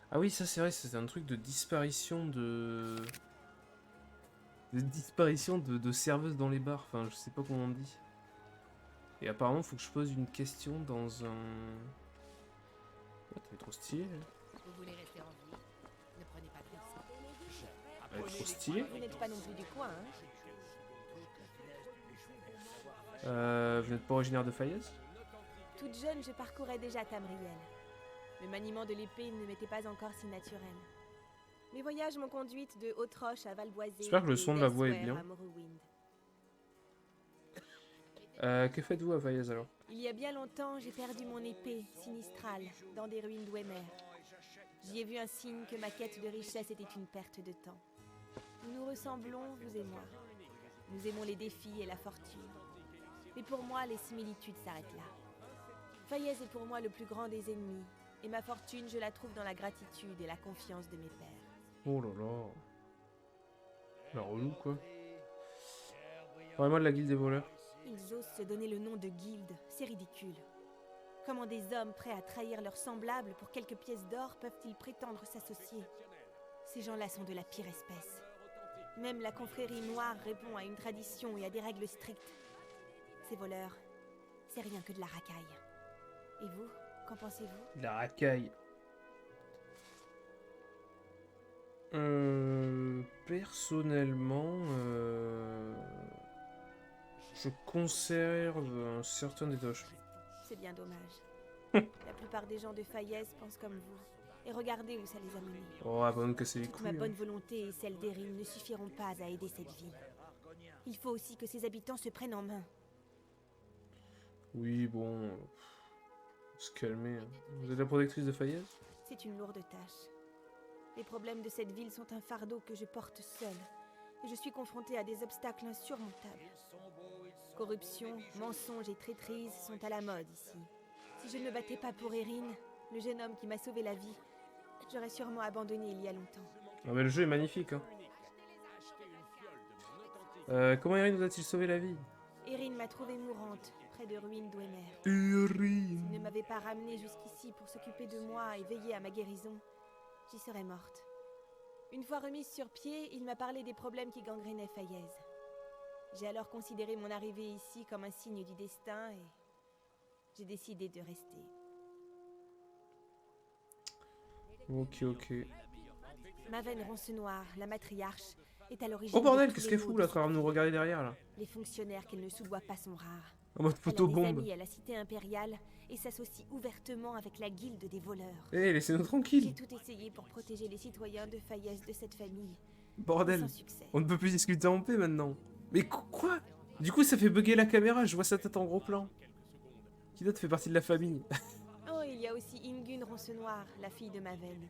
Ah oui, ça c'est vrai, c'est un truc de disparition de... de serveuses dans les bars, enfin je sais pas comment on dit. Et apparemment faut que je pose une question dans un... Oh, t'es trop stylé. Vous voulez rester en vie? Ne prenez pas de risque. Elle est trop stylée. Vous n'êtes pas non plus du coin, hein? Vous n'êtes pas originaire de Fayez? Toute jeune, je parcourais déjà Tamriel. Le maniement de l'épée ne m'était pas encore si naturel. Mes voyages m'ont conduite de Haute-Roche à Valboisé. J'espère que le son de la voix est bien. Que faites-vous à Fayez alors? Il y a bien longtemps, j'ai perdu mon épée, Sinistrale, dans des ruines d'Ouémer. J'y ai vu un signe que ma quête de richesse était une perte de temps. Nous nous ressemblons, vous et moi. Nous aimons les défis et la fortune. Mais pour moi, les similitudes s'arrêtent là. Fayez est pour moi le plus grand des ennemis, Et ma fortune, je la trouve dans la gratitude et la confiance de mes pères. Oh là là. La relou, quoi. Parlez-moi de la guilde des voleurs. Ils osent se donner le nom de guilde, c'est ridicule. Comment des hommes prêts à trahir leurs semblables pour quelques pièces d'or peuvent-ils prétendre s'associer? Ces gens-là sont de la pire espèce. Même la confrérie noire répond à une tradition et à des règles strictes. Ces voleurs, c'est rien que de la racaille. Et vous, qu'en pensez-vous? La racaille. Personnellement, je conserve un certain détachement. C'est bien dommage. La plupart des gens de Fayez pensent comme vous. Et regardez où ça les a menés. Oh, ah, pas me casser les Toute couilles. ma bonne volonté et celle d'Erin ne suffiront pas à aider cette ville. Il faut aussi que ses habitants se prennent en main. Oui, bon... se calmer. Hein. Vous êtes la protectrice de Fayez? C'est une lourde tâche. Les problèmes de cette ville sont un fardeau que je porte seule. Et je suis confrontée à des obstacles insurmontables. Corruption, mensonges et traîtrise sont à la mode ici. Si je ne me battais pas pour Erin, le jeune homme qui m'a sauvé la vie, j'aurais sûrement abandonné il y a longtemps. Ah mais le jeu est magnifique, hein. Comment Erin vous a-t-il sauvé la vie? Erin m'a trouvée mourante, près de ruines d'Ouemer. Erin! S'il ne m'avait pas ramenée jusqu'ici pour s'occuper de moi et veiller à ma guérison, j'y serais morte. Une fois remise sur pied, il m'a parlé des problèmes qui gangrénaient Fayez. J'ai alors considéré mon arrivée ici comme un signe du destin et j'ai décidé de rester. Ok, ok. Maven Roncenoir, la matriarche, est à l'origine. Oh bordel, de tous qu'est-ce les qu'elle maux fout de là, à cette travers de nous ville. regarder derrière là? Les fonctionnaires qu'elle ne soudoie pas sont rares. En mode Elle a photobombe. des amis à la cité impériale et s'associe ouvertement avec la guilde des voleurs. Eh, laissez-nous J'ai tranquilles. tout essayé pour protéger les citoyens de Fayez de cette famille. Bordel. Sans succès. On ne peut plus discuter en paix maintenant. Mais quoi? Du coup, ça fait bugger la caméra, je vois sa tête en gros plan. Qui d'autre fait partie de la famille? Oh, il y a aussi Ingun Roncenoir, la fille de Maven.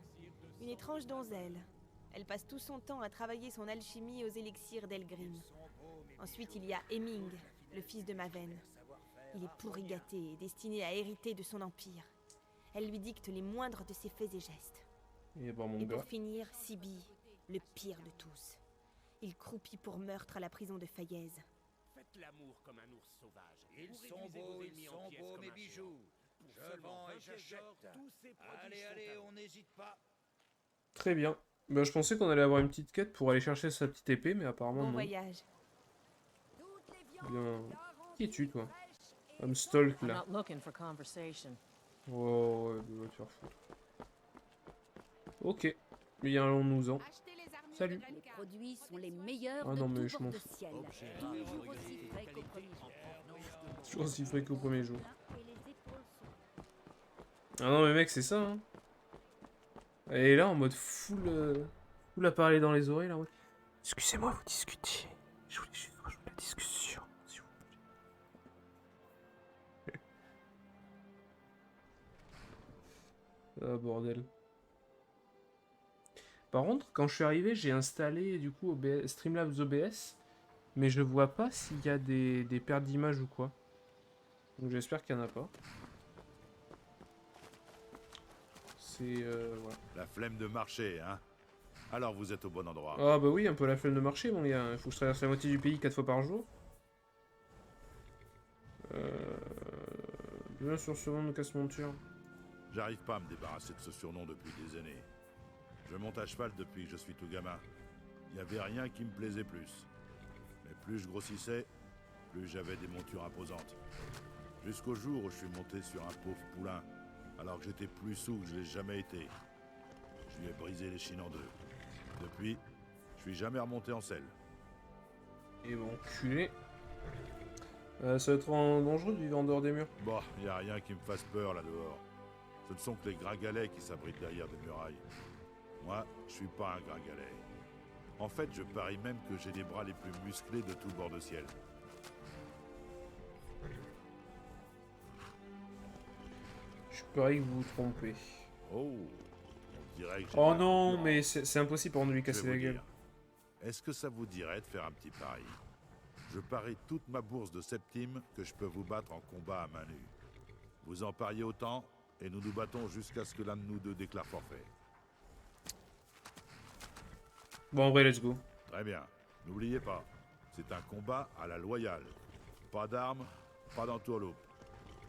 Une étrange donzelle. Elle passe tout son temps à travailler son alchimie aux élixirs d'Elgrim. Ensuite, il y a Hemming, le fils de Maven. Il est pourri gâté et destiné à hériter de son empire. Elle lui dicte les moindres de ses faits et gestes. Et bah mon Et pour gars. finir, Sibi, le pire de tous. Il croupit pour meurtre à la prison de Fayez. Faites l'amour comme un ours sauvage. Ils Vous sont réduisez beaux, vos ils ennemis en sont pièces beaux, comme mes un bijoux. Pour Je seulement vends et 20 pièces j'achète. d'or, tous ces produits Allez, sont allez, à vous. on n'hésite pas. Très bien. Bah, je pensais qu'on allait avoir une petite quête pour aller chercher sa petite épée, mais apparemment Bon non. voyage. Bien. Qui es-tu, toi? I'm stalk I'm là. not looking for conversation. Oh, ouais, va te faire foutre. Ok. Mais allons-nous-en. Salut. Les produits sont les meilleurs Ah de non, mais tout je m'en Port-de-Ciel. Toujours aussi frais qu'au premier jour. Toujours aussi frais qu'au premier jour. Ah non, mais mec, c'est ça, hein. Elle est là en mode full à parler dans les oreilles là. Ouais. Excusez-moi, vous discutiez. Je voulais juste rejoindre la discussion, s'il vous plaît. Ah bordel. Par contre, quand je suis arrivé, j'ai installé du coup Streamlabs OBS, mais je vois pas s'il y a des pertes d'image ou quoi. Donc j'espère qu'il n'y en a pas. C'est voilà. La flemme de marcher, hein? Alors vous êtes au bon endroit. Ah bah oui, un peu la flemme de marcher mon gars. Il faut que je traverse la moitié du pays 4 fois par jour. Bien sur ce nom de casse-monture. J'arrive pas à me débarrasser de ce surnom depuis des années. Je monte à cheval depuis que je suis tout gamin. Il n'y avait rien qui me plaisait plus. Mais plus je grossissais, plus j'avais des montures imposantes. Jusqu'au jour où je suis monté sur un pauvre poulain, alors que j'étais plus saoul que je l'ai jamais été. Je lui ai brisé les chines en deux. Depuis, je suis jamais remonté en selle. Et bon, culé. Ça va être dangereux de vivre en dehors des murs. Bon, y a rien qui me fasse peur là dehors. Ce ne sont que les gringalets qui s'abritent derrière des murailles. Moi, je suis pas un gringalet. En fait, je parie même que j'ai les bras les plus musclés de tout le bord de ciel. Je parie que vous vous trompez. Oh, on dirait que j'ai Oh la non, concurrence. mais c'est impossible pour nous lui Je vais casser vous la gueule. dire. Est-ce que ça vous dirait de faire un petit pari? Je parie toute ma bourse de septime que je peux vous battre en combat à main nue. Vous en pariez autant, et nous nous battons jusqu'à ce que l'un de nous deux déclare forfait. Bon, en vrai, let's go. Très bien. N'oubliez pas, c'est un combat à la loyale. Pas d'armes, pas d'entourloupe.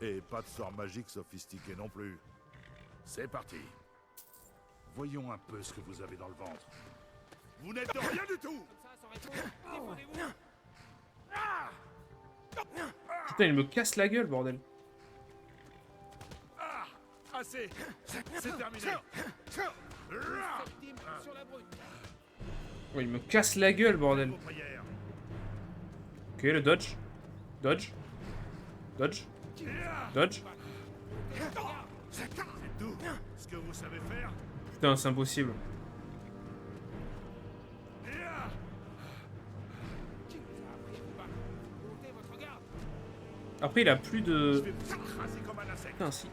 Et pas de sort magique sophistiqué non plus. C'est parti. Voyons un peu ce que vous avez dans le ventre. Vous n'êtes de rien du tout. Putain, il me casse la gueule, bordel. Assez. C'est terminé. Oh, il me casse la gueule, bordel. Ok, le dodge. Dodge. Dodge. Dodge. C'est tout ce que vous savez faire. Putain, c'est impossible. Après, il a plus de... Putain, si.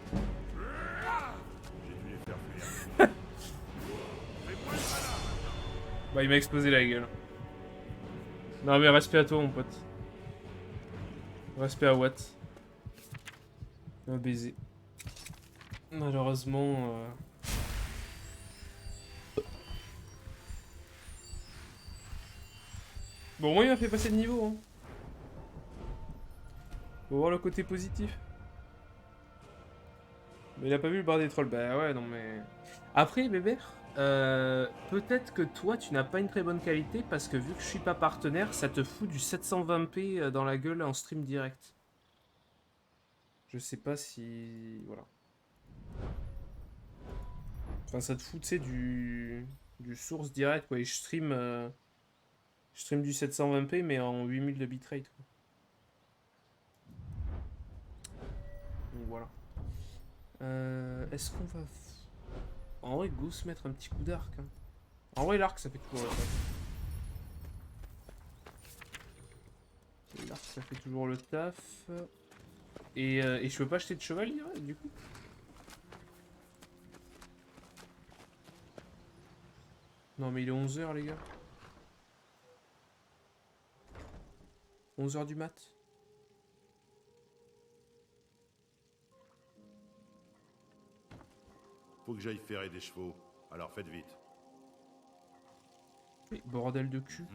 Bah, il m'a explosé la gueule. Non, mais respect à toi, mon pote. Respect à Watt. Un baiser. Malheureusement... Bon, moi, il m'a fait passer de niveau, hein. Faut voir le côté positif. Mais il a pas vu le bar des trolls. Bah ouais, non mais... Après, Bébert, peut-être que toi, tu n'as pas une très bonne qualité parce que vu que je suis pas partenaire, ça te fout du 720p dans la gueule en stream direct. Je sais pas si... Voilà. Enfin, ça te fout, tu sais, du source direct, quoi. Et je stream du 720p, mais en 8000 de bitrate, quoi. Donc voilà. Est-ce qu'on va... En vrai, go se mettre un petit coup d'arc. Hein. En vrai, l'arc, ça fait toujours le taf. L'arc, ça fait toujours le taf. Et je peux pas acheter de chevalier, ouais, du coup. Non, mais il est 11h, les gars. 11h du mat. Faut que j'aille ferrer des chevaux, alors faites vite. Mais bordel de cul.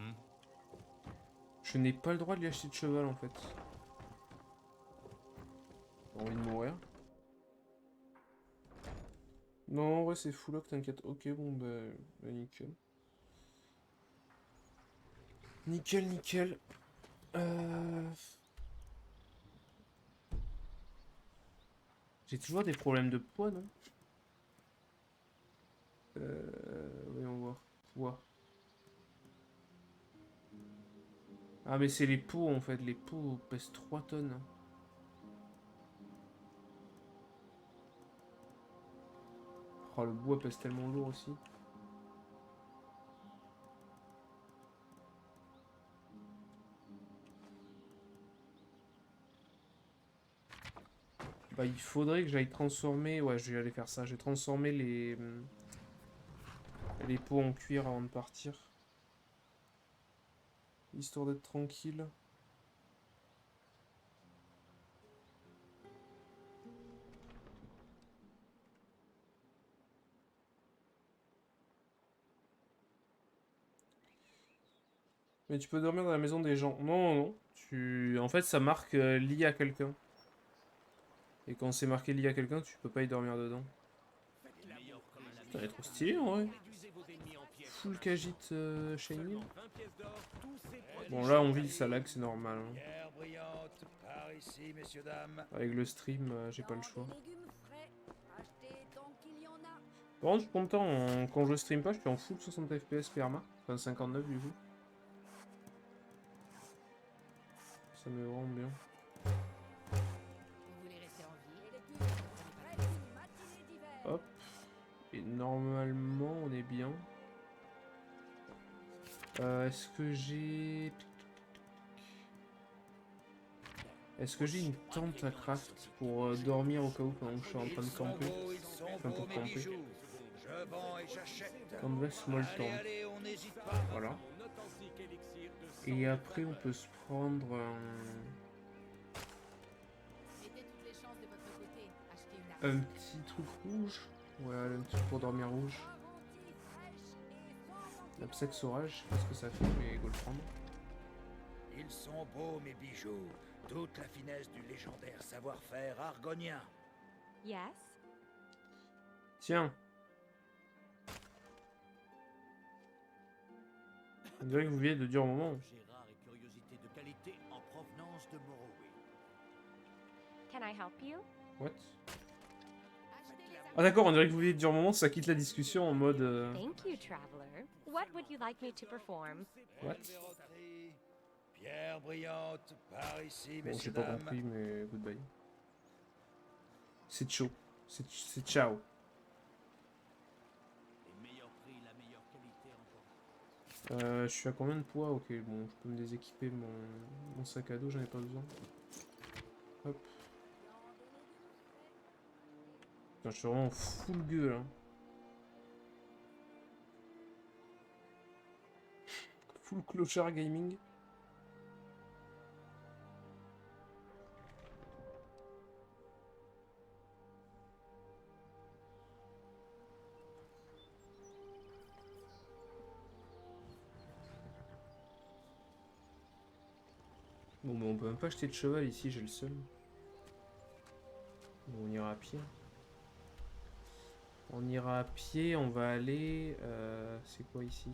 Je n'ai pas le droit de lui acheter de cheval en fait. J'ai envie de mourir. Non, ouais, c'est full lock, t'inquiète. Ok, bon, bah nickel. Nickel, nickel. J'ai toujours des problèmes de poids, non? Voyons voir. Poids. Ah, mais c'est les pots en fait. Les pots pèsent 3 tonnes. Oh, le bois pèse tellement lourd aussi. Bah, il faudrait que j'aille transformer... Ouais, je vais aller faire ça. Je vais transformer les pots en cuir avant de partir. Histoire d'être tranquille. Mais tu peux dormir dans la maison des gens. Non, non, non. En fait, ça marque lié à quelqu'un. Et quand c'est marqué lié à quelqu'un, tu peux pas y dormir dedans. Putain, elle est trop stylée en vrai. Full Khajiit shiny. Bon, là, on vit ça lag, c'est normal. Hein. Avec le stream, j'ai pas le choix. Par contre, je suis content, quand je stream pas, je suis en full 60 fps perma. Enfin, 59 du coup. Ça me rend bien. Hop. Et normalement, on est bien. Est-ce que j'ai... Est-ce que j'ai une tente à craft pour dormir au cas où pendant que je suis en train de camper? Enfin, pour camper. Canvas small tent. Voilà. Et après, on peut se prendre un... Un petit truc rouge. Voilà, un petit truc pour dormir rouge. L'absex orage, je sais pas ce que ça fait, mais go le prendre. Ils sont beaux, mes bijoux. Toute la finesse du légendaire savoir-faire argonien. Yes. Tiens. On dirait que vous vivez de durs moments. J'ai rare et curiosité de qualité en provenance de Morrowind. Can I help you? What? Ah d'accord, on dirait que vous vivez de durs moments, ça quitte la discussion en mode... Thank you, traveler. What would you like me to perform? What? Pierre brillante, par ici, Bon, j'ai messieurs, pas dames. compris, mais goodbye. C'est chaud. C'est ciao. Je suis à combien de poids? Ok, bon, je peux me déséquiper mon sac à dos, j'en ai pas besoin. Hop. Putain, je suis vraiment full gueule, hein. Full clochard gaming. Bon, mais on peut même pas acheter de cheval ici, j'ai le seul. Bon, on ira à pied. On ira à pied, on va aller... c'est quoi ici?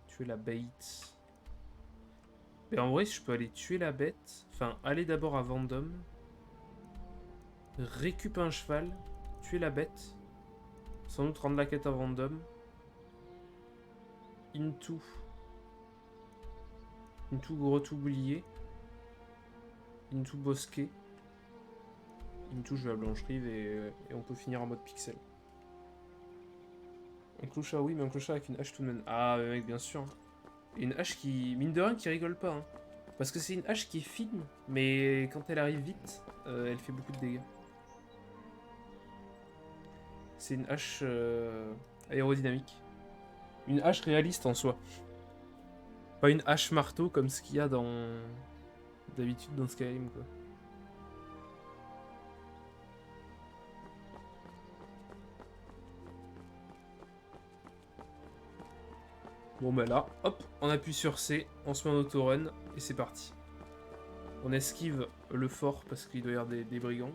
Tuer la bête. Mais en vrai, je peux aller tuer la bête. Enfin, aller d'abord à Vendôme. Récup un cheval. Tuer la bête. Sans doute rendre la quête à Vendôme. Into gros oublié. Into bosquet. Into je vais à Blancherive et on peut finir en mode pixel. Un clochard, oui, mais un clochard avec une hache tout de même. Ah, mec, bien sûr. Et une hache qui, mine de rien, qui rigole pas. Hein. Parce que c'est une hache qui est fine, mais quand elle arrive vite, elle fait beaucoup de dégâts. C'est une hache aérodynamique. Une hache réaliste en soi. Pas une hache marteau comme ce qu'il y a d'habitude dans Skyrim, quoi. Bon bah là, hop, on appuie sur C, on se met en autorun, et c'est parti. On esquive le fort parce qu'il doit y avoir des brigands.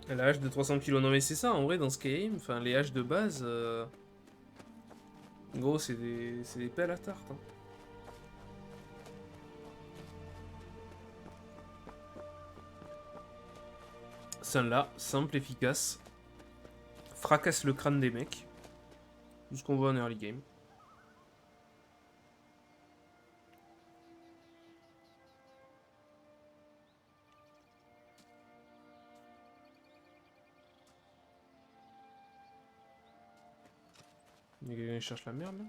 La hache de 300 kg, non mais c'est ça en vrai dans Skyrim, enfin les haches de base, gros c'est des pelles à tarte. Hein. Celle-là, simple, efficace, fracasse le crâne des mecs, tout ce qu'on voit en early game. Il y a quelqu'un qui cherche la merde là.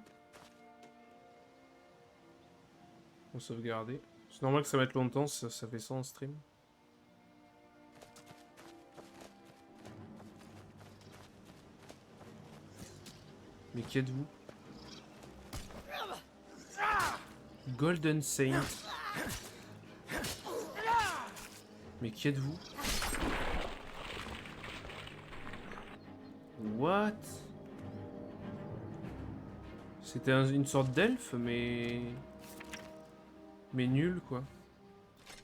On va sauvegarder. C'est normal que ça mette longtemps, ça fait ça en stream. Mais qui êtes-vous? Golden Saint. Mais qui êtes-vous? What? C'était une sorte d'elfe, mais nul, quoi.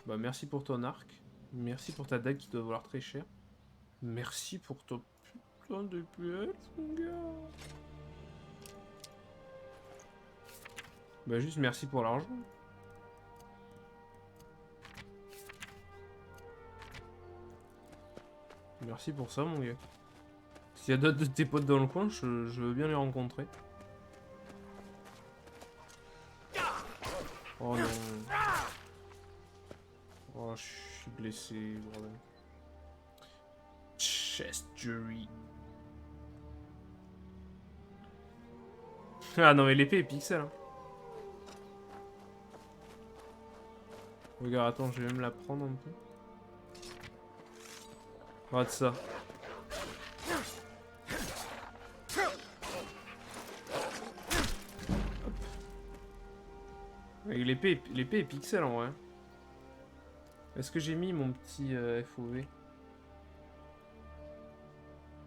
Bah, merci pour ton arc. Merci pour ta dague qui doit valoir très cher. Merci pour ton putain de pièces, mon gars. Bah, juste merci pour l'argent. Merci pour ça, mon gars. S'il y a d'autres de tes potes dans le coin, je veux bien les rencontrer. Oh non. Oh, je suis blessé, bordel. Chest jury. Ah non, mais l'épée est pixel. Hein. Regarde, attends, je vais même la prendre un peu. Regarde ça. Et l'épée est pixel en vrai. Est-ce que j'ai mis mon petit FOV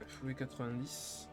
FOV 90.